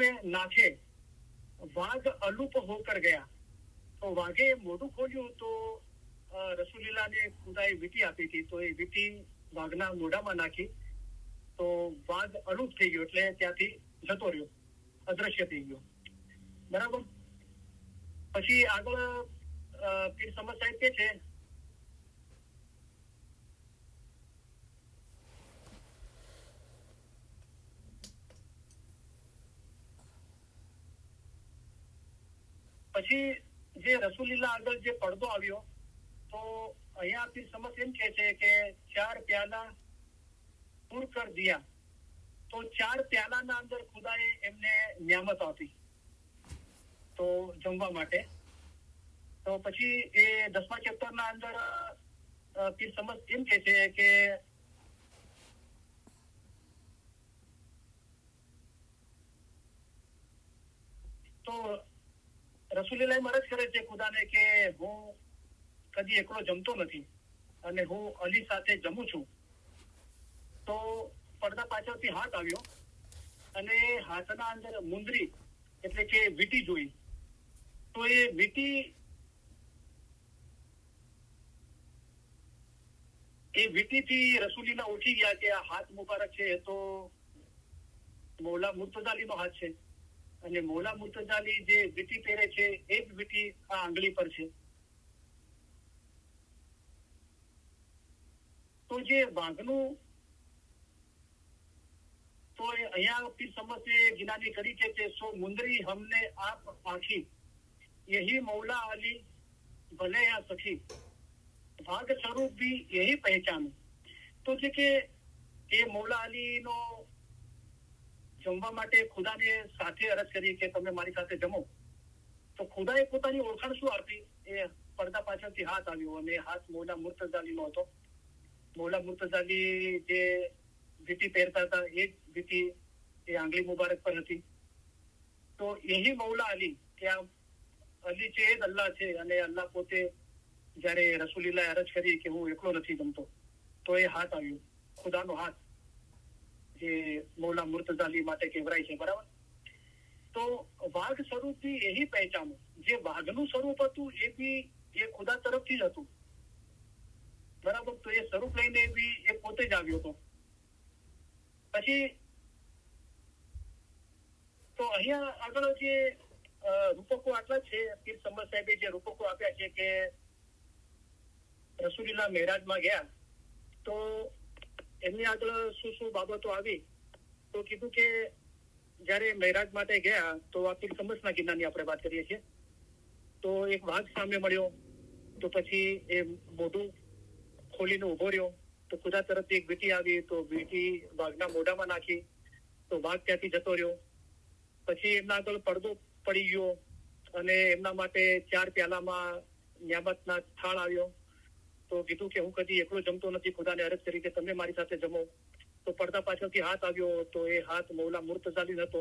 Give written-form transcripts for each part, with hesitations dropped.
में नाचे वाघ अलूप होकर गया। तो वाघे मोढું ખોલ્યું તો રસુલીલાને ખુદાએ વીંટી આપી હતી, તો એ વીંટી વાઘના મોઢામાં નાખી તો વાઘ અલુપ થઈ ગયો, એટલે ત્યાંથી જતો રહ્યો, અદ્રશ્ય થઈ ગયો. બરાબર. પછી આગળ પીર સમદ સાહેબ કે છે પછી જે રસુલીલા આગળ જે પડદો આવ્યો, તો અહીંયા પીર સમદ એમ કે છે કે 4 પ્યાલા પૂર કર દિયા. તો 4 પ્યાલાના અંદર ખુદાએ એમને નિયામત આપી તો જમવા માટે. તો પછી એ 10મા ચેપ્ટરના અંદર પીર સમદ એમ કે છે કે તો રસુલીલાએ અરજ કરે છે ખુદાને કે હું કદી એકલો જમતો નથી અને હું અલી સાથે જમું છું. તો પડદા પાછળથી હાથ આવ્યો અને હાથના અંદર મુંદરી એટલે કે વીંટી જોઈ. તો એ વીંટીથી રસુલીલા ઉઠી ગયા કે આ હાથ મુબારક છે એ તો મૌલા મુર્તઝાલીનો હાથ છે, અને મૌલા મુર્તઝાલી જે વીંટી પહેરે છે એ જ વીંટી આ આંગળી પર છે. તો જે વાઘનું, તો અહીંયા પીર સમદે ગિનાની કરી છે કે સો મુંદરી હમને આપ આંખી, यही मौला अली भले या सखी, भाग स्वरूप भी यही पहचान. તો છે કે એ મૌલા અલીનો જમવા માટે ખુદાને સાથે અરજ કરી કે તમે મારી સાથે જમો. તો ખુદાએ પોતાની ઓળખાણ શું આપી? એ પડદા પાછળથી હાથ આવ્યો અને હાથ મૌલા મુર્તઝાલીનો હતો. મૌલા મુર્તઝાલી જે વીંટી પહેરતા હતા એ જ વીંટી એ આંગળી મુબારક પર હતી. તો યહી મૌલા અલી, કે આ અલી છે એ જ અલ્લાહ છે, અને અલ્લાહ પોતે જયારે રસુલીલાએ અરજ કરી કે હું એકલો નથી જમતો, તો એ હાથ આવ્યો, ખુદાનો હાથ, જે મૌલા મુર્તઝાલી માટે કહેવાય છે. બરાબર. તો વાઘ સ્વરૂપથી એહી પહેચાનો, જે વાઘનું સ્વરૂપ હતું એ બી એ ખુદા તરફથી જ હતું. બરાબર. તો એ સ્વરૂપ લઈને બી એ પોતે જ આવ્યો હતો. પછી તો અહીંયા આગળ જે રૂપકો આટલા છે, પીર સમદ સાહેબે જે રૂપકો આપ્યા છે કે રસુલીલા મેરાજમાં ગયા તો એમની આગળ શું શું બાબતો આવી. તો કીધું કે જયારે મેરાજ માટે ગયા તો આ પીર સમદના કિલ્લાની આપણે વાત કરીએ છીએ. તો એક વાઘ સામે મળ્યો, તો પછી એ મોઢું ખોલીને ઉભો રહ્યો, તો ખુદા તરફથી એક વીંટી આવી, તો વીંટી વાઘના મોઢામાં નાખી, તો વાઘ ત્યાંથી જતો રહ્યો. પછી એમના આગળ પડદો પડી ગયો અને એમના માટે 4 પ્યાલામાં નિયામતના થાળ આવ્યો. તો કીધું કે હું કદી એકલો જમતો નથી, ખુદાને અરજ કરી કે તમે મારી સાથે જમો. તો પડદા પાછળથી હાથ આવ્યો, તો એ હાથ મૌલા મુર્તઝાલી હતો.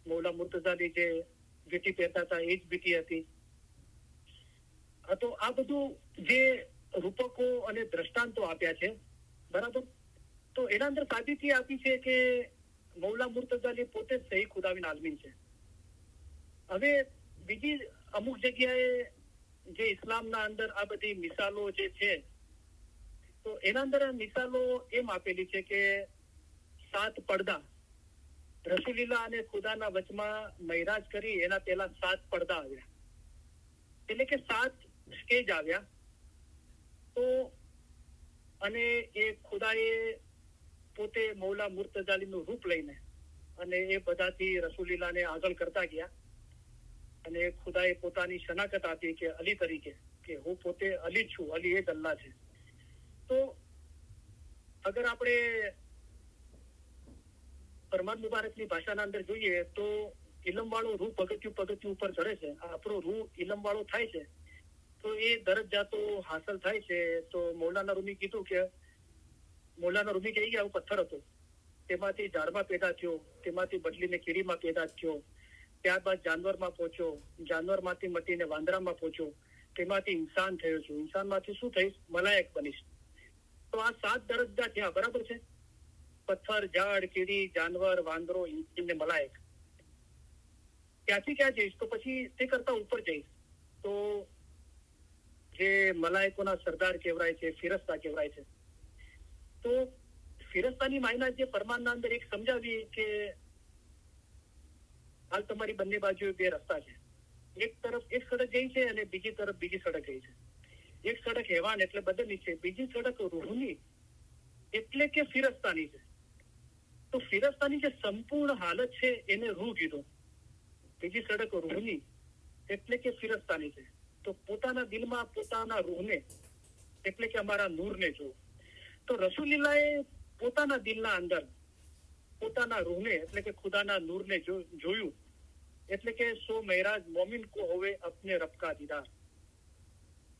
મૌલા મુર્તઝાલી જે વીંટી પહેરતા હતા એ જ વીંટી હતી. તો આ બધું જે રૂપકો અને દ્રષ્ટાંતો આપ્યા છે. બરાબર. તો એના અંદર સાબિતી આપી છે કે મૌલા મુર્તઝાલી પોતે જ સહી ખુદાવિન આલમીન છે. હવે બીજી અમુક જગ્યાએ જે ઇસ્લામના અંદર આ બધી મિસાલો જે છે, તો એના અંદર મિસાલો એમ આપેલી છે કે 7 પડદા, રસુલીલા અને ખુદાના વચમાં મૈરાજ કરી એના પહેલા 7 પડદા આવ્યા, એટલે કે 7 સ્ટેજ આવ્યા. તો અને એ ખુદાએ પોતે મૌલા મુર્તઝાલીનું રૂપ લઈને અને એ બધાથી રસુલીલાને આગળ કરતા ગયા, અને ખુદાએ પોતાની શનાખત આપી કે અલી તરીકે, કે હું પોતે અલી છું, અલી એ જ અલ્લાહ છે. તો અગર આપણે ફરમાન મુબારકની ભાષાના અંદર જોઈએ તો ઇલમ વાળો રૂહ પગથિયું ઉપર ચડે છે. આપણો રૂહ ઇલમ વાળો થાય છે તો એ દરજ્જાતો હાંસલ થાય છે. તો મૌલાના રૂમી કીધું કે મૌલાના રૂમી કહી ગયા પથ્થર હતો, તેમાંથી ઝાડમાં પેદા થયો, તેમાંથી બદલીને કીડીમાં પેદા થયો, ત્યારબાદ જાનવરમાં પહોંચ્યો, જાનવરમાંથી મટીને વાંદરામાં પહોંચ્યો, તેમાંથી ઇન્સાન થયો છું, ઇન્સાનમાંથી શું થઈશ? મલાયક બનીશ. તો આ 7 દરજ્જા થયા. બરાબર છે. પથ્થર, ઝાડ, કીડી, જાનવર, વાંદરો, ઇન્સાન ને મલાયક. ત્યાંથી ક્યાં જઈશ, તો પછી તે કરતા ઉપર જઈશ તો જે મલાયકોના સરદાર કહેવાય છે, ફિરસ્તા કહેવાય છે. તો ફિરસ્તાની માયના જે પરમાનના અંદર એક સમજાવી કે હાલ તમારી બંને બાજુ બે રસ્તા છે. એક તરફ એક સડક ગઈ છે અને બીજી તરફ બીજી સડક ગઈ છે. એક સડક હેવાન એટલે બદલની છે, બીજી સડક રૂહની એટલે કે ફિરસ્તાની છે. તો ફિરસ્તાની જે સંપૂર્ણ હાલત છે એને રૂહ કીધું. બીજી સડક રૂહની એટલે કે ફિરસ્તાની છે. તો પોતાના દિલમાં પોતાના રૂહને એટલે કે અમારા નૂરને જોવું. તો રસૂલીલાએ પોતાના દિલના અંદર પોતાના રૂહને એટલે કે ખુદાના નૂરને જોયું. એટલે કે સો મહેરાજ મોમિન કો હોવે અપને રબ કા દીદાર.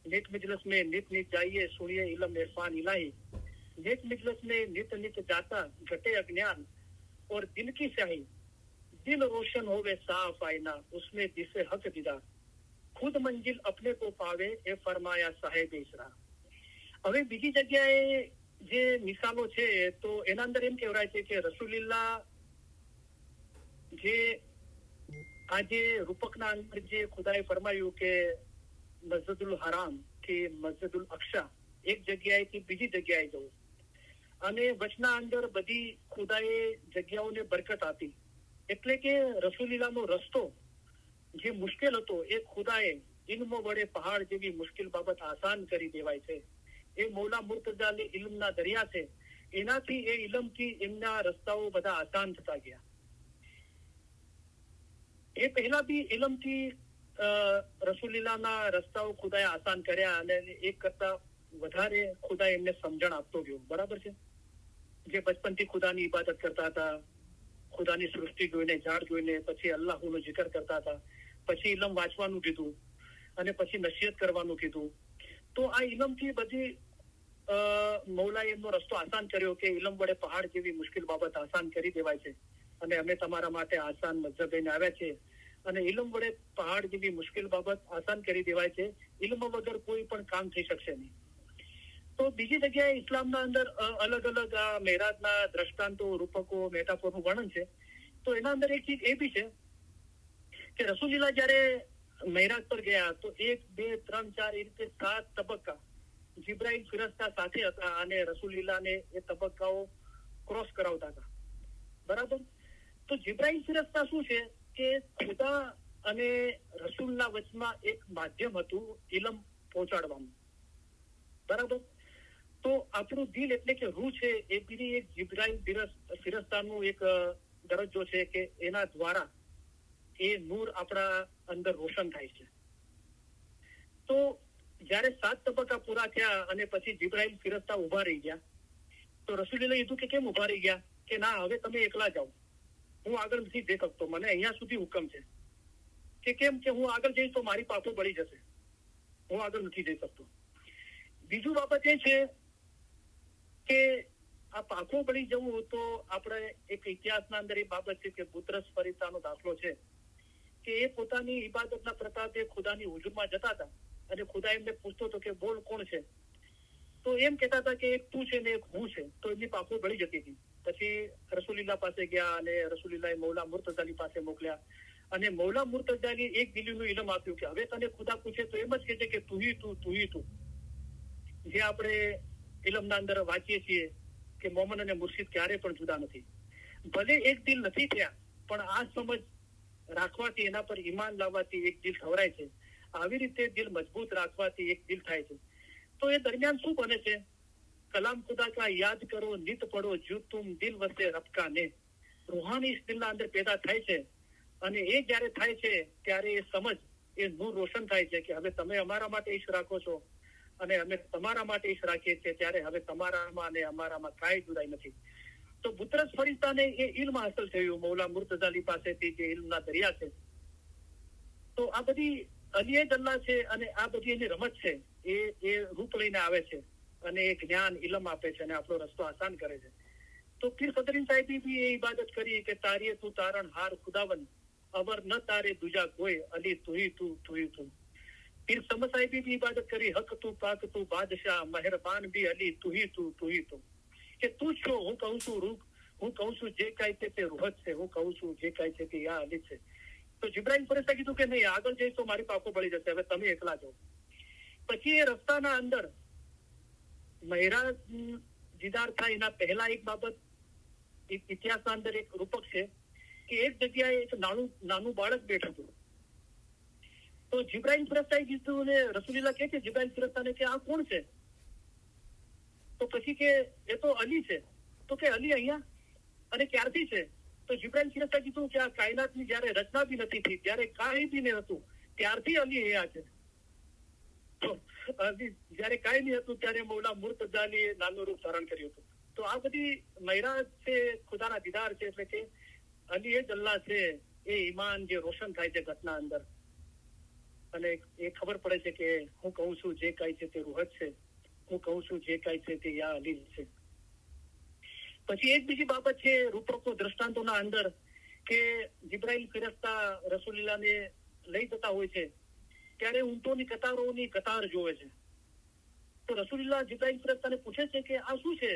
नेक मजलिस में नित नित जाइए सुनिए इल्म इरफान इलाही. नेक मजलिस में नित नित जाता घटे अज्ञान और दिल की स्याही. दिल रोशन होवे साफ आईना उसमें दिसे हक दीदार. खुद मंजिल अपने को पावे એ ફરમાયા સાહેબ ઇસરા. હવે બીજી જગ્યાએ જે મિસાલો છે તો એના અંદર એમ કહેવાય છે કે રસૂલુલ્લાહ જે આજે રૂપકના અંદર જે ખુદાએ ફરમાયું કે મસ્જિદુલ હરામ કે મસ્જિદુલ અક્ષા એક જગ્યાએથી બીજી જગ્યાએ જવું, અને વચના અંદર બધી ખુદાએ જગ્યાઓને બરકત આપી. એટલે કે રસૂલુલ્લાહનો રસ્તો જે મુશ્કેલ હતો એ ખુદાએ ઇલ્મ વડે પહાડ જેવી મુશ્કેલ બાબત આસાન કરી દેવાય છે. એ મૌલા મુર્તઝા અલી ઇલ્મના દરિયા છે, એનાથી એ ઇલ્મથી એમના રસ્તાઓ બધા આસાન થતા ગયા. એ પહેલા બી ઇલ્મથી રસૂલુલ્લાહના રસ્તાઓ ખુદાએ આસાન કર્યા અને એક કરતા વધારે ખુદા એમને સમજણ આપતો ગયો. બરાબર છે. જે બચપનથી ખુદાની ઇબાદત કરતા હતા, ખુદાની સૃષ્ટિ જોઈને, ઝાડ જોઈને, પછી અલ્લાહનો જિકર કરતા હતા, પછી ઇલમ વાંચવાનું કીધું અને પછી નસીહત કરવાનું કીધું. તો આ ઇલમથી બધી મૌલાએ એમનો રસ્તો આસાન કર્યો કે ઇલમ વડે પહાડ જેવી મુશ્કેલ બાબત આસાન કરી દેવાય છે અને અમે તમારા માટે આસાન મઝહબ લઈને આવ્યા છે. અને ઇલમ વડે પહાડ જેવી મુશ્કેલ બાબત આસાન કરી દેવાય છે. ઇલ્મ વગર કોઈ પણ કામ થઈ શકશે નહીં. તો બીજી જગ્યાએ ઇસ્લામના અંદર અલગ અલગ આ મેરાજના દ્રષ્ટાંતો, રૂપકો, મેટાફોરનું વર્ણન છે. તો એના અંદર એક ચીજ એ બી છે કે રસૂલુલ્લાહ જયારે મેરાજ પર ગયા તો 1, 2, 3, 4 એ રીતે 7 તબક્કા જિબ્રાઈલ ફિરસ્તા સાથે હતા અને રસૂલુલ્લાહને એ તબક્કાઓ ક્રોસ કરાવતા હતા. બરાબર. તો જિબ્રાઈલ ફિરસ્તા શું છે કે ખુદા અને રસૂલના વચમાં એક માધ્યમ હતું ઇલમ પહોંચાડવાનું. બરાબર. તો આપણું દિલ એટલે કે રૂહ છે એ બી એક જિબ્રાઈલ ફિરસ્તાનું એક દરજ્જો છે કે એના દ્વારા એ નૂર આપણા અંદર રોશન થાય છે. તો જયારે 7 તબક્કા પૂરા થયા અને પછી જિબ્રાઈલ ફિરસ્તા ઉભા રહી ગયા તો રસૂલુલ્લાહ કીધું કે કેમ ઉભા રહી ગયા? કે ના, હવે તમે એકલા જાઓ, હું આગળ નથી જઈ શકતો, મને અહીંયા સુધી હુકમ છે. કે કેમ? કે હું આગળ જઈશ તો મારી પાછો બળી જશે, હું આગળ નથી જઈ શકતો. બીજું બાબત એ છે કે આ પાખો બળી જવું તો આપણે એક ઇતિહાસના અંદર એ બાબત છે કે બુત્રસ ફરિસ્તાનો દાખલો છે કે એ પોતાની ઇબાદતના પ્રતાપે ખુદાની હુજુરમાં જતા હતા અને ખુદા એમને પૂછતો હતો કે બોલ કોણ છે? તો એમ કહેતા હતા કે એક તું છે ને એક હું છે. તો એમની પાખો બળી જતી હતી. પછી રસૂલુલ્લાહ પાસે ગયા અને રસૂલુલ્લાહે મૌલા મુર્તઝા અલી પાસે મોકલ્યા અને મૌલા મુર્તઝા અલી એક દિલીનું ઇલમ આપ્યું કે હવે તને ખુદા પૂછે તો એમ જ કહે છે કે તું હી તું. જે આપણે ઇલમના અંદર વાંચીએ છીએ કે મોમન અને મુર્શિદ ક્યારે પણ જુદા નથી. ભલે એક દિલ નથી થયા પણ આ સમજ રાખવાથી, એના પર ઈમાન લાવવાથી એક દિલ ખવરાય છે. આવી રીતે દિલ મજબૂત રાખવાથી એક દિલ થાય છે. તો એ દરમિયાન શું બને છે? કલામ ખુદા કા યાદ કરો નિત પડો જો તુમ દિલ વસે રબકા ને. રૂહાની ઇસ દિલના અંદર પેદા થાય છે અને એ જયારે થાય છે ત્યારે એ સમજ, એ નૂર રોશન થાય છે કે હવે તમે અમારા માટે ઈશ રાખો છો અને અમે તમારા માટે ઈશ રાખીએ છીએ, ત્યારે હવે તમારામાં અને અમારામાં કાંઈ જુદાઈ નથી. તો બુત્રસ ફરિસ્તાને એ ઇલ્મ હાંસલ થયું મૌલા મુર્તઝા અલી પાસેથી, જે ઇલ્મના દરિયા છે. તો આ બધી અલી અલ્લાહ છે અને આ બધી એની રમત છે. એ રૂપ લઈને આવે છે અને એ જ્ઞાન ઇલમ આપે છે અને આપણો રસ્તો આસાન કરે છે. તો પીર સદરીન સાહેબી બી એ ઇબાદત કરી કે તારીએ તું તારણ હાર ખુદાવન અવર ન તારે દુજા કોઈ અલી તુહી તું. પીર સમદ સાહેબી બી ઇબાદત કરી હક તું પાક તું બાદશાહ મહેરબાન બી અલી તુહી તું. કે તું છો, હું કહું છું રૂહ, હું કહું છું જે કાંઈ છે તે રૂહત છે, હું કહું છું જે કાંઈ છે તે યા અલી છે. તો જિબ્રાઈલ ફરિશ્તા કીધું કે નહીં, આગળ જઈશ તો મારી પાકો પડી જશે, હવે તમે એકલા જાઓ. પછી એ રસ્તાના અંદર મહેરાજ દીદાર થાય એના પહેલા એક બાબત ઇતિહાસના અંદર એક રૂપક છે કે એક જગ્યાએ એક નાનું બાળક બેઠું હતું. તો જિબ્રાઈલ ફરિશ્તાએ કીધું ને રસૂલુલ્લાહ કહે છે જિબ્રાઈલ ફરિશ્તાને કે આ કોણ છે? તો પછી કે એ તો અલી છે. તો કે અલી અહીંયા અને ક્યારથી છે? તો જિબ્રાઈલ ફરિશ્તાએ કીધું કે આ કાયનાતની જયારે રચના બી નથી થઈ, જયારે કાંઈ બી નહીં હતું ત્યારથી અલી અહીંયા છે. તો જયારે કાંઈ નહીં હતું ત્યારે મૌલા મુર્તઝા અલીએ નામનું રૂપ ધારણ કર્યું હતું. તો આ બધી મહેરાજ છે, ખુદાના દીદાર છે, એટલે કે અલી એ જ અલ્લાહ છે. એ ઈમાન જે રોશન થાય છે ઘટના અંદર, અને એ ખબર પડે છે કે હું કહું છું જે કાંઈ છે તે રૂહત છે, હું કહું છું જે કાંઈ છે તે યા અલી છે. પછી એક બીજી બાબત છે રૂપકો દ્રષ્ટાંતોના અંદર કે જિબ્રાઈલ ફરિશ્તા રસૂલુલ્લાહને લઈ જતા હોય છે ત્યારે ઊંટોની કતારોની કતાર જોવે છે. તો રસૂલુલ્લાહ જિબ્રાઈલ ફરિશ્તાને પૂછે છે કે આ શું છે?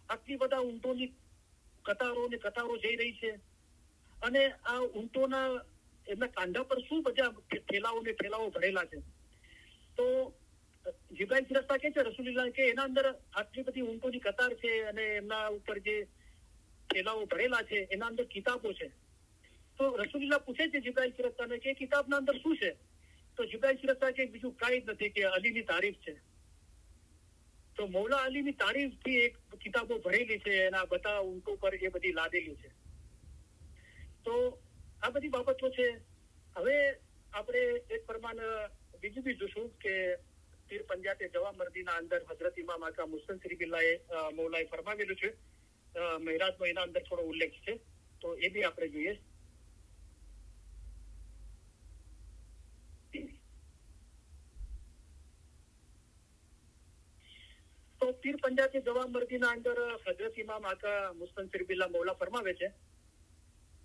આટલી બધા ઊંટોની કતારો જઈ રહી છે, અને આ ઊંટોના એમના કાંધા પર શું બધા ઠેલાઓ ભરેલા છે? તો જિબ્રાઈલ ફરિશ્તા કહે છે રસૂલુલ્લાહ કે એના અંદર આટલી બધી ઊંટોની કતાર છે અને એમના ઉપર જે ઠેલાઓ ભરેલા છે એના અંદર કિતાબો છે. તો રસૂલુલ્લાહ પૂછે છે જિબ્રાઈલ ફરિશ્તાને કે કિતાબના અંદર શું છે? તો જિબ્રાઈલ ફરિશ્તા કે બીજું કાંઈ જ નથી, કે અલીની તારીફ છે. તો મૌલા અલીની તારીફથી એક કિતાબો ભરેલી છે, એના બધા ઊંટો પર એ બધી લાદેલી છે. તો આ બધી બાબતો છે. હવે આપણે એક પ્રમાણે બીજું બી જોશું કે પીર પંજાતે જવા મર્દીના અંદર હઝરત ઇમામ આકા મુસ્તનસિરી બિલ્લાએ મૌલાએ ફરમાવેલું છે. મહેરાજનો એના અંદર થોડો ઉલ્લેખ છે, તો એ બી આપણે જોઈએ. તો પીર પંજાતે જવા મર્દીના અંદર હઝરત ઇમામ આકા મુસ્તનસિરી બિલ્લા મૌલા ફરમાવે છે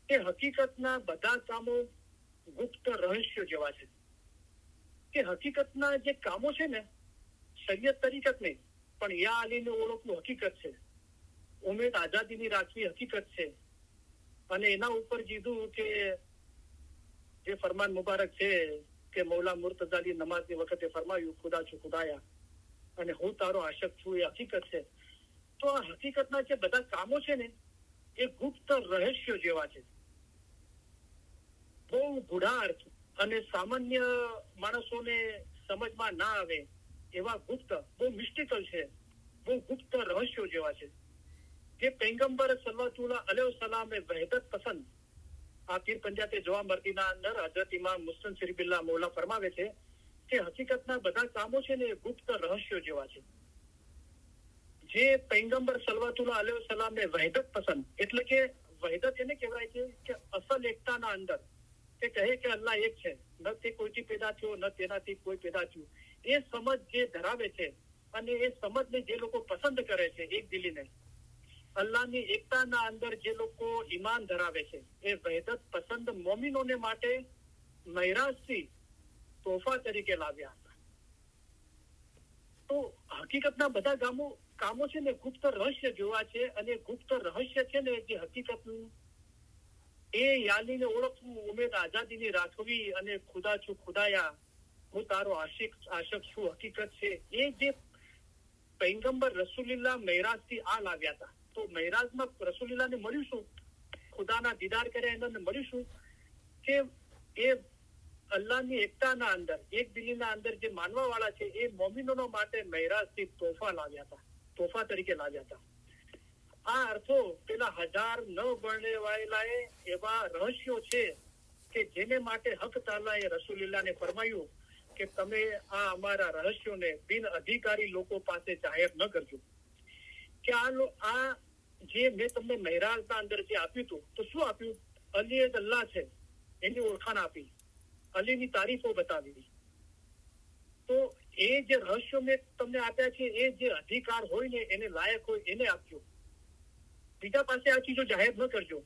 કે હકીકતના બધા કામો ગુપ્ત રહસ્ય જેવા છે. કે હકીકતના જે કામો છે ને, શરીયત તરીકત નહીં, પણ યા અલીને ઓળખનું હકીકત છે, ઉમેદ આઝાદીની રાખવી હકીકત છે. અને એના ઉપર કીધું કે જે ફરમાન મુબારક છે કે મૌલા મુર્તઝા અલી નમાઝની વખતે ફરમાયું ખુદા છું ખુદાયા, અને હું તારો આશક છું, એ હકીકત છે. તો આ હકીકતના જે બધા કામો છે ને એ ગુપ્ત રહસ્યો જેવા છે, બહુ ગુઢાર્થ અને સામાન્ય માણસોને સમજમાં ના આવે એવા ગુપ્ત, બહુ મિસ્ટિકલ છે, બહુ ગુપ્ત રહસ્યો જેવા છે, જે પૈગંબર સલ્લલ્લાહુ અલૈહિ વસલ્લમે વહેદત પસંદ આ પીર પંજાતે જવા મર્દીના અંદર હઝરત ઇમામ મુસ્તનસિરી બિલ્લા મૌલા ફરમાવે છે કે હકીકતના બધા કામો છે ને ગુપ્ત રહસ્યો જેવા છે, જે પૈગંબર સલ્લલ્લાહુ અલૈહિ વસલ્લમને વહેદત પસંદ, એટલે કે વહેદત એને કહેવાય છે કે અસલ એકતાના અંદર તે કહે કે અલ્લાહ એક છે, ન તે કોઈથી પેદા થયો, ન તેનાથી કોઈ પેદા થયું, એ સમજ જે ધરાવે છે અને એ સમજને જે લોકો પસંદ કરે છે એક દિલીને, અલ્લાહની એકતાના અંદર જે લોકો ઈમાન ધરાવે છે, એ વહેદત પસંદ મોમિનોને માટે મહેરાજથી તોહફા તરીકે લાવ્યા હતા. તો હકીકતના બધા કામો છે ને ગુપ્ત રહસ્ય જોવા છે, અને ગુપ્ત રહસ્ય છે ને જે હકીકતનું એ યાલીને ઓળખવું, ઉમેદ આઝાદીની રાખવી, અને ખુદા છું ખુદાયા, હું તારો આશક છું હકીકત છે. એ જે પૈગંબર રસૂલુલ્લાહ મહેરાજથી આ લાવ્યા હતા. તો મહેરાજમાં રસૂલુલ્લાહને મળીશું, ખુદાના દીદાર કર્યા એમને મળીશું કે એ અલ્લાહની એકતાના અંદર, એક દિલીના અંદર જે માનવા વાળા છે એ મોમિનોનો માટે મહેરાજથી તોહફા તરીકે લાવ્યા હતા. આ અર્થો પેલા 1000 ન વર્ણવાયેલા એવા રહસ્યો છે કે જેને માટે હક તાલાએ રસૂલુલ્લાહને ફરમાયું કે તમે આ અમારા રહસ્યોને બિન અધિકારી લોકો પાસે જાહેર ન કરજો. કે આ જે મેં તમને મહેરાજના અંદર જે આપ્યું હતું, તો શું આપ્યું? અલી એ અલ્લાહ છે એની ઓળખાણ આપી, અલીની તારીફો બતાવી. તો એ જે રહસ્યો મેં તમને આપ્યા છે એ જે અધિકાર હોય ને એને લાયક હોય એને આપજો, બીજા પાસે આ ચીજો જાહેર ન કરજો.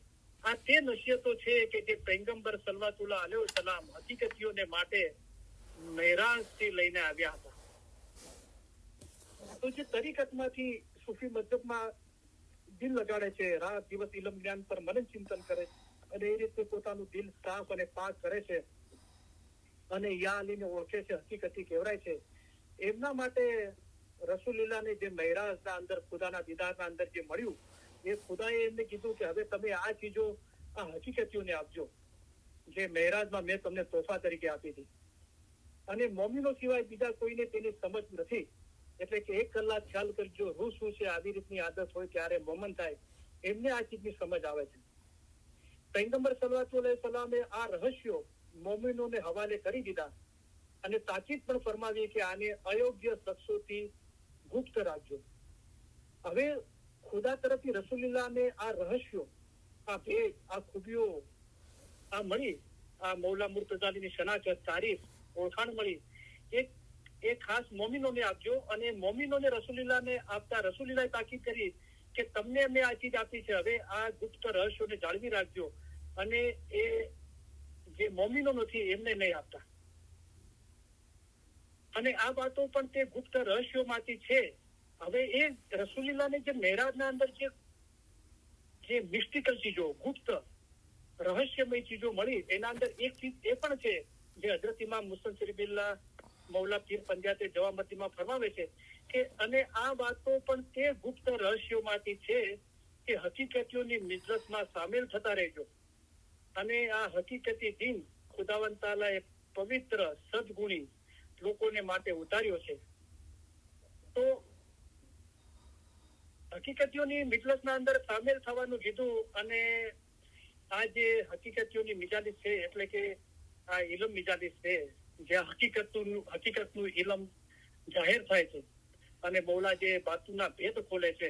આ તે નસીહતો છે કે જે પૈગંબર સલ્લલ્લાહુ અલૈહિ વસલ્લમ હકીકતીઓને માટે મહેરાજથી લઈને આવ્યા હતા. તો જે તરીકતમાંથી સૂફી મذહબમાં દિલ લગાડે છે, રાત દિવસ ઇલમ જ્ઞાન પર મનન ચિંતન કરે, અને એ રીતે પોતાનું દિલ સાફ અને પાક કરે છે અને યા અલીને ઓળખે છે, હકીકતી કહેવાય છે. એમના માટે રસૂલુલ્લાહને જે મહેરાજના અંદર ખુદાના દીદારના અંદર જે મળ્યું, એ ખુદાએ એમને કીધું કે હવે તમે આ ચીજો આ હકીકતીઓને આપજો જે મહેરાજમાં મેં તમને તોહફા તરીકે આપી હતી. અને મોમીનો સિવાય બીજા કોઈને તેની સમજ નથી. એટલે કે 1 કલાક ખ્યાલ કરજો રૂહ શું છે, આવી રીતની આદત હોય ત્યારે મોમન થાય એમને આ ચીજની સમજ આવે છે. પૈગંબર સલ્લલ્લાહુ અલૈહિ વસલ્લમે આ રહસ્યો મોમિનોને હવાલે કરી દીધા અને તાકીદ પણ ફરમાવી કે આને અયોગ્ય શખ્સોથી ગુપ્ત રાખજો. હવે ખુદા તરફથી રસૂલુલ્લાહને આ રહસ્યો, આ ભેદ, આ ખૂબીઓ આ મળી, આ મૌલા મુર્તઝાલીની શનાખત, તારીફ, ઓળખાણ મળી. એક ખાસ મોમિનોને આપજો. અને મોમિનોને રસૂલુલ્લાહને આપતા રસૂલુલ્લાહે તાકીદ કરી કે તમને મેં આ ચીજ આપી છે, હવે આ ગુપ્ત રહસ્યોને જાળવી રાખજો અને એ જે મોમિનો નથી એમને નહીં આપતા. અને આ વાતો પણ તે ગુપ્ત રહસ્યોમાંથી છે. હવે એ રસૂલુલ્લાહને જે મેરાજના અંદર જે મિસ્ટિકલ ચીજો, ગુપ્ત રહસ્યમય ચીજો મળી, એના અંદર એક ચીજ એ પણ છે જે હજરત ઇમામ મુહમ્મદ શરીફુલ્લાહ મૌલા પીર પંજાતે જવામતીમાં ફરમાવે છે કે અને આ વાતો પણ તે ગુપ્ત રહસ્યોમાંથી છે કે હકીકતીઓની મિજલસમાં સામેલ થતા રહેજો. અને આ હકીકતી દિન ખુદાવંદ તાલાએ પવિત્ર સદગુણી લોકોને માટે ઉતાર્યો છે. તો હકીકતીઓની મિજલસના અંદર સામેલ થવાનું કીધું. અને આ જે હકીકતીઓની મિજાલિસ છે, એટલે કે આ ઇલમ મિજાલિસ છે, જ્યાં હકીકતનું ઇલમ જાહેર થાય છે અને મૌલા જે બાતુના ભેદ ખોલે છે,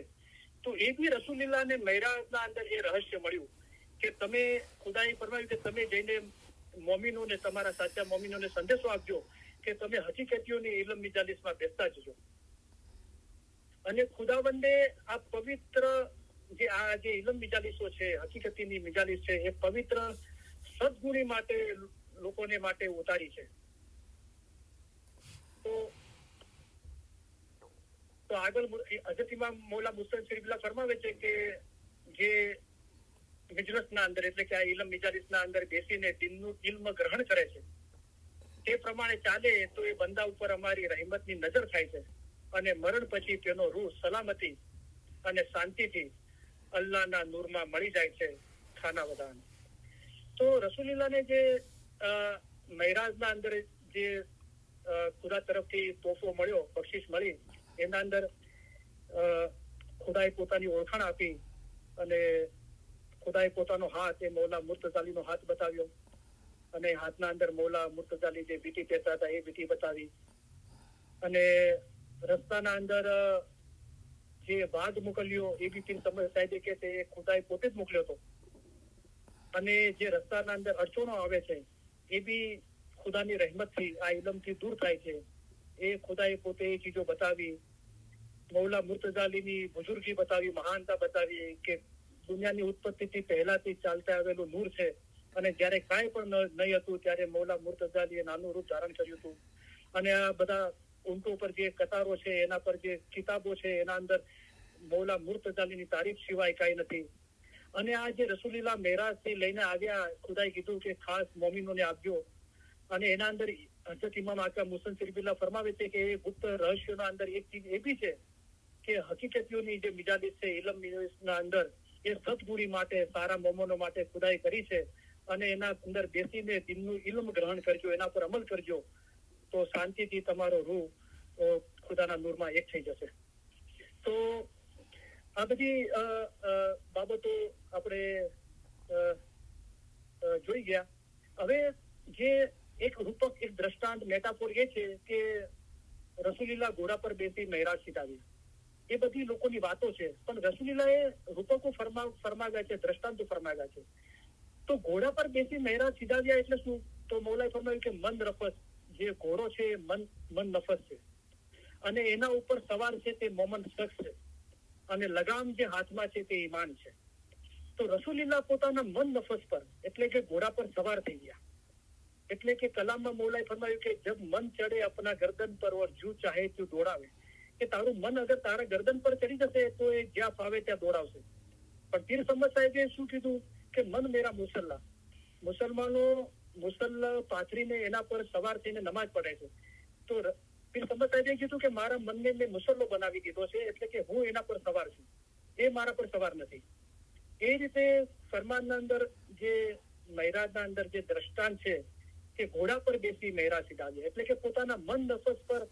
તો એ બી રસૂલુલ્લાહને મહેરાજના અંદર એ રહસ્ય મળ્યું કે તમે ખુદાએ ફરમાવ્યું કે તમે જઈને મોમિનોને, તમારા સાચા મોમિનોને સંદેશો આપજો કે તમે હકીકતીઓની ઇલમ મિજાલિસમાં બેસતા જજો. અને ખુદાવંદે આ પવિત્ર જે ઇલમ મિજાલિસો છે, હકીકતીની મિજાલિસ છે, એ પવિત્ર સદગુણી માટે લોકોને માટે ઉતારી છે. તો આગળ હજરત ઇમામ મૌલા મુહમ્મદ શરીફુલ્લાહ ફરમાવે છે કે જે મિજલસના અંદર, એટલે કે આ ઇલમ મિજાલિસના અંદર બેસીને દિનનું ઇલ્મ ગ્રહણ કરે છે, તે પ્રમાણે ચાલે તો એ બંદા ઉપર અમારી રહેમતની નજર થાય છે અને મરણ પછી તેનો રૂહ સલામતી અને શાંતિથી અલ્લાહના નૂરમાં મળી જાય છે ખાના વદાન. તો રસૂલુલ્લાહને જે મહેરાજના અંદર જે ખુદા તરફથી તોહફો મળ્યો, બક્ષિસ મળી, એના અંદર ખુદાએ પોતાની ઓળખાણ આપી અને ખુદાએ પોતાનો હાથ, એ મૌલા મુર્તઝાલીનો હાથ બતાવ્યો અને હાથના અંદર મૌલા મુર્તઝાલી જે બીટી પહેરતા હતા એ બીટી બતાવી. અને રસ્તાના અંદર જે વાઘ મોકલ્યો એ બી સાહેબે કે તે ખુદાએ પોતે જ મોકલ્યો હતો. અને જે રસ્તાના અંદર અડચણો આવે છે એ બી ખુદાની રહેમતથી, આ ઇલમથી દૂર થાય છે. એ ખુદાએ પોતે એ ચીજો બતાવી. મૌલા મુર્તઝાલીની બુઝુર્ગી બતાવી, મહાનતા બતાવી કે દુનિયાની ઉત્પત્તિથી પહેલાથી ચાલતા આવેલું નૂર છે અને જયારે કાંઈ પણ નહીં હતું ત્યારે મૌલા મુર્તઝાલીએ નાનું રૂપ ધારણ કર્યું હતું. અને આ બધા ઊંટો પર જે કતારો છે, એના પર જે કિતાબો છે, એના અંદર મૌલા મુર્તઝાલીની તારીફ સિવાય કાંઈ નથી. અને આ જે રસૂલુલ્લાહ મેરાજથી લઈને આવ્યા, ખુદાએ કીધું કે ખાસ મોમિનોને આપજો. અને એના અંદર હજરત ઇમામ આકા મુહમ્મદ શરીફુલ્લાહ ફરમાવે છે કે એ ગુપ્ત રહસ્યોના અંદર એક ચીજ એ બી છે કે હકીકતીઓની જે મિજાલિસ છે, ઇલમ મિજાલિસના અંદર એ સદગુણી માટે, સારા મોમનો માટે ખુદાએ કરી છે. અને એના અંદર બેસીને દિનનું ઇલ્મ ગ્રહણ કરજો, એના પર અમલ કરજો, તો શાંતિથી તમારો રૂહ ખુદાના નૂરમાં એક થઈ જશે. તો આ બધી બાબતો આપણે જોઈ ગયા. હવે જે એક રૂપક, એક દ્રષ્ટાંત, મેટાફોર એ છે કે રસૂલુલ્લાહ ઘોડા પર બેસી મહેરાજ સીધાવી. એ બધી લોકોની વાતો છે, પણ રસૂલુલ્લાહે રૂપકો ફરમાવ્યા છે, દ્રષ્ટાંતો ફરમાવ્યા છે. તો ઘોડા પર બેસી મહેરાજ સીધાવ્યા એટલે શું? તો મૌલાએ ફરમાવ્યું કે મન નફસ, જે ઘોડો છે એ મન નફસ છે અને એના ઉપર સવાર છે તે મોમન શખ્સ છે અને લગામ જે હાથમાં છે તે ઈમાન છે. તો રસૂલુલ્લાહ પોતાના મન નફસ પર, એટલે કે ઘોડા પર સવાર થઈ ગયા. એટલે કે કલામમાં મૌલાએ ફરમાવ્યું કે જબ મન ચડે અપના ગરદન પર ઓર જુ ચાહે તું દોડાવે, કે તારું મન અગર તારા ગરદન પર ચડી જશે તો એ જ્યાં ફાવે ત્યાં દોડાવશે. પણ પીર સમદ સાહેબે શું કીધું કે મન મેરા મુસલ્લા, મુસલમાનો મુસલ્લા પાથરીને એના પર સવાર થઈને નમાઝ પઢે છે. તો પીર સમદ સાહેબે કીધું કે મારા મનને મેં મુસલ્લો બનાવી દીધો છે, એટલે કે હું એના પર સવાર છું, એ મારા પર સવાર નથી. એ રીતે ફરમાનના અંદર જે મહેરાજના અંદર જે દ્રષ્ટાંત છે કે ઘોડા પર બેસી મહેરાજ સીધાવે, એટલે કે પોતાના મન નફસ પર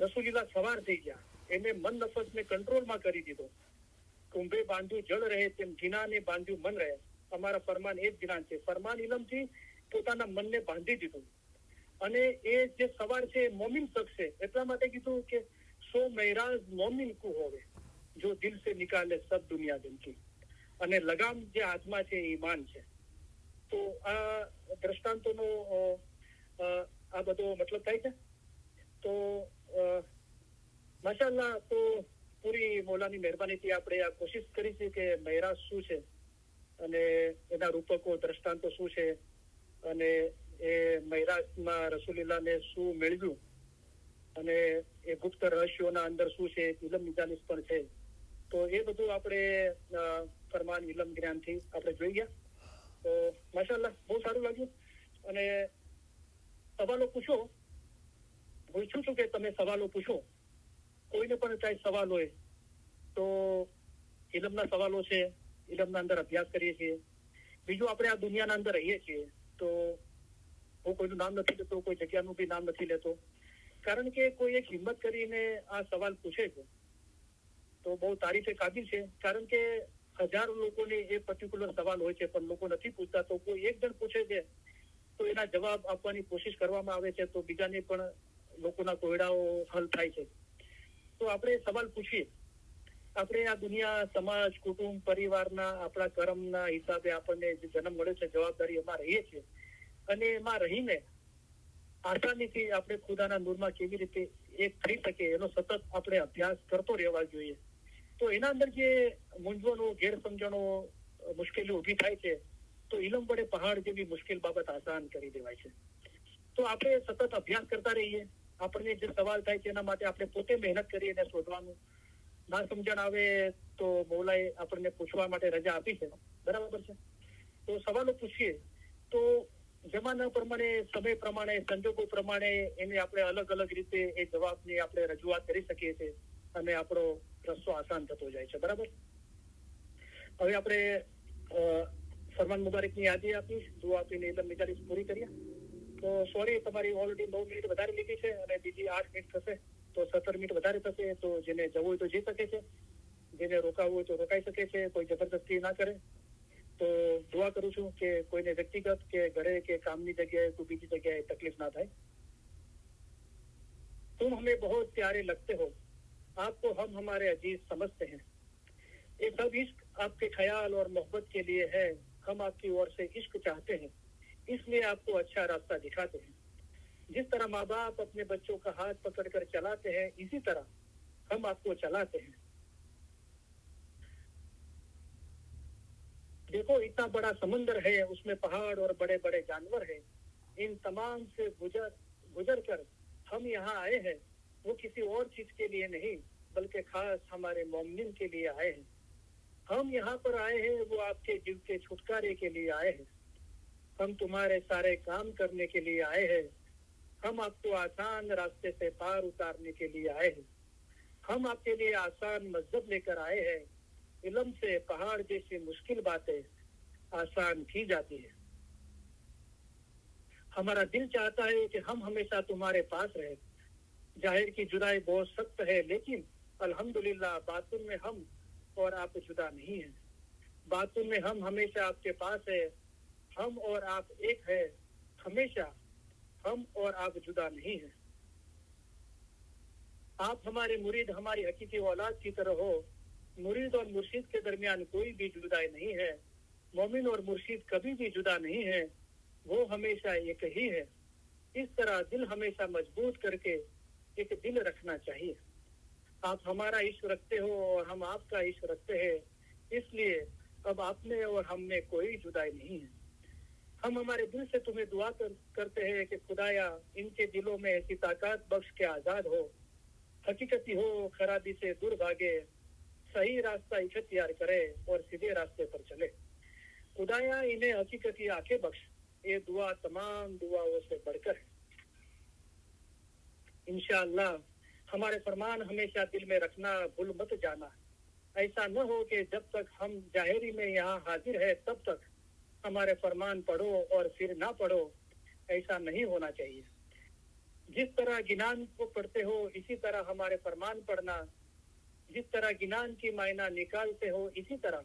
રસૂલીલા સવાર થઈ ગયા. એને મન નફસને કંટ્રોલમાં કરી દીધો. કુંભે બાંધ્યું જળ રહે તેમ જીનાને બાંધ્યું મન રહે. અમારા ફરમાન એ જ જ્ઞાન છે. ફરમાન ઇલમથી પોતાના મનને બાંધી દીધું. અને એ જે સવાર છે એ મોમિન શખ્સ છે. એટલા માટે કીધું કે સો મહેરાજ મોમિન કો હોવે જો દિલ સે નિકાલે સબ દુનિયા જનકી. અને લગામ જે હાથમાં છે એ ઈમાન છે. તો આ દ્રષ્ટાંતોનો આ બધો મતલબ થાય છે. તો માશાઅલ્લાહ, તો પૂરી મૌલાની મહેરબાનીથી આપણે આ કોશિશ કરી છે કે મહેરાજ શું છે અને એના રૂપકો દ્રષ્ટાંતો શું છે અને એ મહેરાજમાં રસૂલુલ્લાહને શું મેળવ્યું અને એ ગુપ્ત રહસ્યોના અંદર શું છે, ઇલમ નિજાનિસ પણ છે. તો એ બધું આપણે ફરમાન ઇલમ જ્ઞાનથી આપણે જોઈ ગયા. તો માશાઅલ્લાહ બહુ સારું લાગ્યું. અને સવાલો પૂછો, હું ઈચ્છું છું કે તમે સવાલો પૂછો. કોઈને પણ કાંઈ સવાલ હોય તો ઇલમના સવાલો છે, ઇલમના અંદર અભ્યાસ કરીએ છીએ. બીજું આપણે આ દુનિયાના અંદર રહીએ છીએ, તો હું કોઈનું નામ નથી લેતો, કોઈ જગ્યાનું બી નામ નથી લેતો, કારણ કે કોઈ એક હિંમત કરીને આ સવાલ પૂછે છે તો બહુ તારીફે કાબિલ છે. કારણ કે હજારો લોકોને એ પર્ટિક્યુલર સવાલ હોય છે પણ લોકો નથી પૂછતા. તો કોઈ એક જણ પૂછે છે તો એના જવાબ આપવાની કોશિશ કરવામાં આવે છે, તો બીજાને પણ લોકોના કોયડાઓ હલ થાય છે. તો આપણે સવાલ પૂછીએ. આપણે આ દુનિયા, સમાજ, કુટુંબ, પરિવારના આપણા કર્મના હિસાબે આપણને જે જન્મ મળે છે, જવાબદારી એમાં રહીએ છીએ. અને એમાં રહીને આસાનીથી આપણે ખુદાના નૂરમાં કેવી રીતે એક થઈ શકે એનો સતત આપણે અભ્યાસ કરતો રહેવા જોઈએ. તો એના અંદર જે મૂંઝવણો, ગેરસમજણો, મુશ્કેલીઓ ઊભી થાય છે, તો ઇલમ વડે પહાડ જેવી મુશ્કેલ બાબત આસાન કરી દેવાય છે. તો આપણે સતત અભ્યાસ કરતા રહીએ. આપણને જે સવાલ થાય છે એના માટે આપણે પોતે મહેનત કરીએ એને શોધવાનું. ના સમજણ આવે તો મૌલાએ આપણને પૂછવા માટે રજા આપી છે, બરાબર છે. તો સવાલો પૂછીએ તો જમાના પ્રમાણે, સમય પ્રમાણે, સંજોગો પ્રમાણે એને આપણે અલગ અલગ રીતે એ જવાબની આપણે રજૂઆત કરી શકીએ છીએ અને આપણો રસ્તો આસાન થતો જાય છે, બરાબર. હવે આપણે ફરમાન મુબારકની યાદી આપી, દુઆ આપીને ઇલમ નિજાનિસ પૂરી કરીએ. તો સોરી, તમારી ઓલરેડી 9 મિનિટ વધારે લીધી છે અને બીજી 8 મિનિટ થશે, તો 17 મિનિટ વધારે થશે. તો જેને જવું હોય તો જઈ શકે છે, જેને રોકાવું હોય તો રોકાઈ શકે છે. કોઈ જબરદસ્તી ના કરે. તો દુઆ કરું છું કે કોઈને વ્યક્તિગત કે ઘરે કે કામની જગ્યાએ કોઈ બીજી જગ્યાએ તકલીફ ના થાય. तुम हमें बहुत प्यारे लगते हो, आपको हम हमारे अजीज समझते हैं. ये सब इश्क आपके ख्याल और मोहब्बत के लिए है. हम आपकी ओर से इश्क चाहते हैं, इसलिए आपको अच्छा रास्ता दिखाते हैं. जिस तरह माँ बाप अपने बच्चों का हाथ पकड़कर चलाते हैं, इसी तरह हम आपको चलाते हैं. देखो, इतना बड़ा समंदर है, उसमें पहाड़ और बड़े बड़े जानवर हैं. इन तमाम से गुजर कर हम यहाँ आए हैं. वो किसी और चीज के लिए नहीं, बल्कि खास हमारे मोमिन के लिए आए हैं. हम यहाँ पर आए हैं, वो आपके जीव के छुटकारे के लिए आए हैं. हम तुम्हारे सारे काम करने के लिए आए हैं. हम आपको आसान रास्ते से पार उतारने के लिए आए हैं. हम आपके लिए आसान मजहब लेकर आए हैं. इल्म से पहाड़ जैसी मुश्किल बातें आसान की जाती है. हमारा दिल चाहता है कि हम हमेशा तुम्हारे पास रहे. जाहिर की जुदाई बहुत सख्त है, लेकिन अल्हम्दुलिल्लाह बातिन में हम और आप जुदा नहीं हैं. बातिन में हम हमेशा आपके पास है. हम और आप एक है, हमेशा हम और आप जुदा नहीं हैं. आप हमारे मुरीद, हमारी हकीकी औलाद की तरह हो. मुरीद और मुर्शिद के दरमियान कोई भी जुदाई नहीं है. मोमिन और मुर्शिद कभी भी जुदा नहीं है, वो हमेशा एक ही है. इस तरह दिल हमेशा मजबूत करके एक दिल रखना चाहिए. आप हमारा इश्क रखते हो और हम आपका इश्क रखते हैं, इसलिए अब आप में और हम में कोई जुदाई नहीं है. हम हमारे दिल से तुम्हें दुआ करते हैं कि खुदाया इनके दिलों में ऐसी ताकत बख्श के आजाद हो, हकीकती हो, खराबी से दूर भागे, सही रास्ता इख्तियार करे और सीधे रास्ते पर चले. खुदाया इन्हें हकीकती आंखें बख्श। ये दुआ तमाम दुआओं से बढ़कर है। इंशाअल्लाह हमारे फरमान हमेशा दिल में रखना, भूल मत जाना। ऐसा न हो कि जब तक हम जाहिरी में यहाँ हाजिर है तब तक हमारे फरमान पढ़ो और फिर ना पढ़ो, ऐसा नहीं होना चाहिए। जिस तरह गिनान को पढ़ते हो इसी तरह हमारे फरमान पढ़ना, जिस तरह गिनान की मायना निकालते हो इसी तरह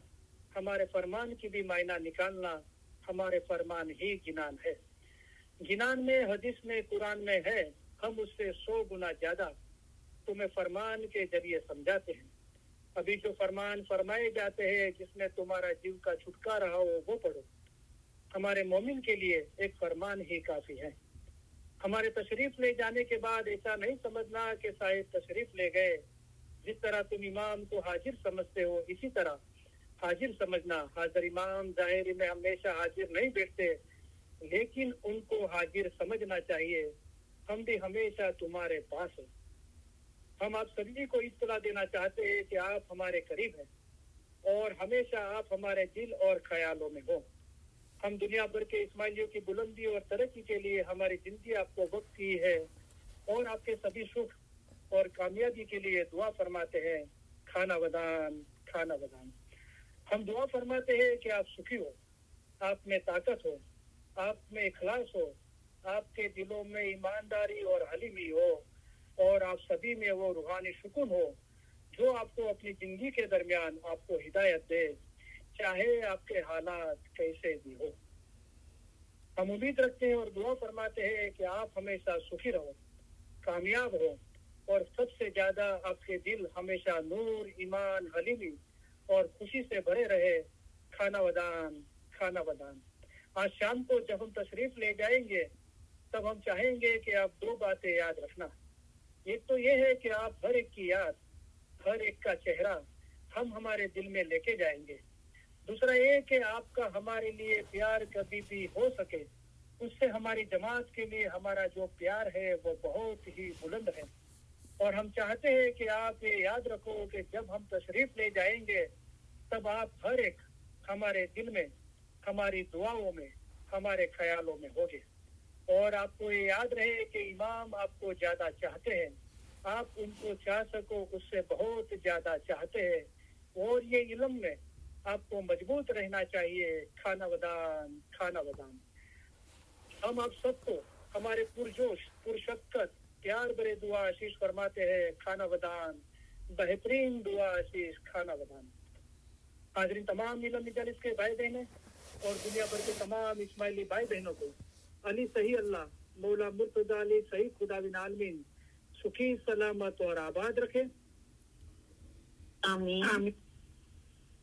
हमारे फरमान की भी मायना निकालना। हमारे फरमान ही गिनान है। गिनान में, हदीस में, कुरान में है, हम उससे 100 गुना ज्यादा तुम्हें फरमान के जरिए समझाते हैं। अभी जो फरमान फरमाए जाते हैं जिसमें तुम्हारा जीव का छुटकारा हो वो पढ़ो। हमारे मोमिन के लिए एक फरमान ही काफी है। हमारे तशरीफ ले जाने के बाद ऐसा नहीं समझना कि साहिब तशरीफ ले गए। जिस तरह तुम इमाम को हाजिर समझते हो इसी तरह हाजिर समझना। हाजिर इमाम जाहिर में हमेशा हाजिर नहीं बैठते, लेकिन उनको हाजिर समझना चाहिए। हम भी हमेशा तुम्हारे पास हैं। हम आप सभी को इत्तला देना चाहते हैं कि आप हमारे करीब हैं और हमेशा आप हमारे दिल और ख्यालों में हो। हम दुनिया भर के इस्माइलियों की बुलंदी और तरक्की के लिए हमारी जिंदगी आपको वक्त की है और आपके सभी सुख और कामयाबी के लिए दुआ फरमाते हैं। खाना वदान, खाना वदान। हम दुआ फरमाते हैं कि आप सुखी हो, आप में ताकत हो, आप में इखलास हो, आपके दिलों में ईमानदारी और हलीमी हो और आप सभी में वो रूहानी सुकून हो जो आपको अपनी जिंदगी के दरमियान आपको हिदायत दे, चाहे आपके हालात कैसे भी हो। हम उम्मीद रखते हैं और दुआ फरमाते हैं कि आप हमेशा सुखी रहो, कामयाब हो और सबसे ज्यादा आपके दिल हमेशा नूर, ईमान, हलीमी और खुशी से भरे रहे। खाना वदान, खाना वदान। आज शाम को जब हम तशरीफ ले जाएंगे तब हम चाहेंगे कि आप 2 बातें याद रखना। एक तो ये है कि आप हर एक की याद, हर एक का चेहरा हम हमारे दिल में लेके जाएंगे। दूसरा ये कि आपका हमारे लिए प्यार कभी भी हो सके, उससे हमारी जमात के लिए हमारा जो प्यार है वो बहुत ही बुलंद है। और हम चाहते हैं कि आप ये याद रखो कि जब हम तशरीफ ले जाएंगे तब आप हर एक हमारे दिल में, हमारी दुआओं में, हमारे ख्यालों में होगे। और आपको ये याद रहे कि इमाम आपको ज्यादा चाहते हैं, आप उनको चाह सको उससे बहुत ज्यादा चाहते हैं और ये इल्म में आपको मजबूत रहना चाहिए। खाना वदान, खाना वदान। हम आप सबको हमारे पुरजोश, पुरशक्कत, प्यार भरे दुआ आशीष फरमाते हैं। खाना वदान, बेहतरीन दुआ आशीष, खाना वदान। हाजरीन तमाम इल्म मजलिस के भाई बहनें और दुनिया भर के तमाम इस्माइली भाई बहनों को अली सही अल्लाह मौला मुर्तजा अली सही खुदा बिन आलमीन सुखी, सलामत और आबाद रखे। आमीन।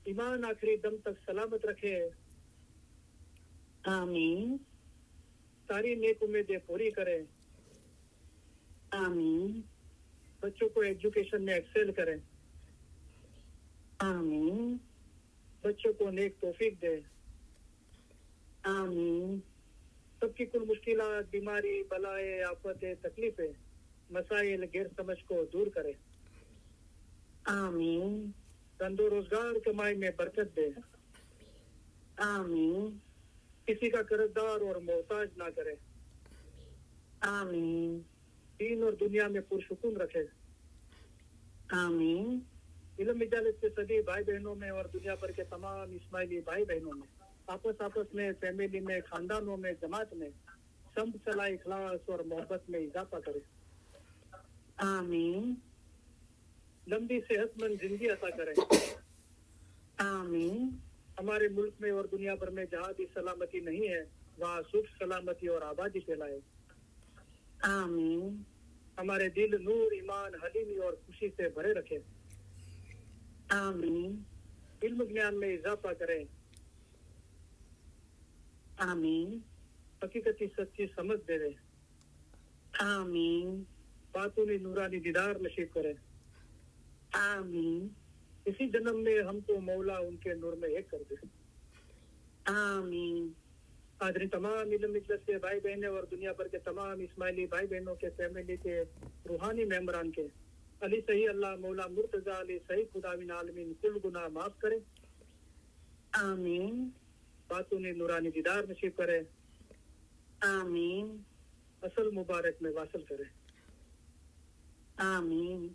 ईमान आखिरी दम तक सलामत रखे। आमीन। सारी नेक उम्मीदें पूरी करें। आमीन। बच्चों को एजुकेशन में एक्सेल करें। आमीन। बच्चों को नेक तौफीक दे। आमीन। सबकी कुल मुश्किलात, बीमारी, बलाएं, आफतें, तकलीफें, मसाइल, गैर समझ को दूर करे। आमीन। धंधो रोजगार कमाई में बरकत दे। आमीन। किसी का कर्जदार और मोहताज ना करे। आमीन। दीन और दुनिया में पुरसुकून रखे। आमीन। इल्म मजालिस के सभी भाई बहनों में और दुनिया भर के तमाम इस्माइली भाई बहनों में आपस में, फैमिली में, खानदानों में, जमात में समझ, सलाह, इखलास और मोहब्बत में इजाफा करे। आमीन। लंबी सेहतमंद जिंदगी अता करे। आमीन। हमारे मुल्क में और दुनिया भर में जहाँ भी सलामती नहीं है वहाँ सुख, सलामती और आबादी फैलाए। आमीन। हमारे दिल नूर, ईमान, हलीमी और खुशी से भरे रखे। आमीन। इल्म ज्ञान में इजाफा करें। आमीन। हकीकती सच्ची समझ देवे। आमीन। बातूनी नूरानी दीदार नसीब करे। आमीन। इसी जन्म में हमको मौला उनके नूर में एक कर दे। आमीन। हाज़िर तमाम इल्म मजलिस के भाई बहनें और दुनिया भर के तमाम इस्माइली भाई बहनों के फैमिली के रूहानी मेंबरान के अली सही अल्लाह मौला मुर्तजा अली सही खुदा बिन आलमीन कुल गुनाह माफ करे। आमीन। बातों ने नूरानी दीदार नसीब करे, आमीन असल मुबारक में वासल करे, आमीन।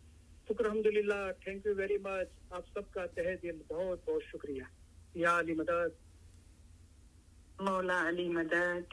शुक्र अल्हम्दुलिल्लाह। Thank you very much. आप सबका तहे दिल बहुत बहुत शुक्रिया। या अली मदद, मौला अली मदद।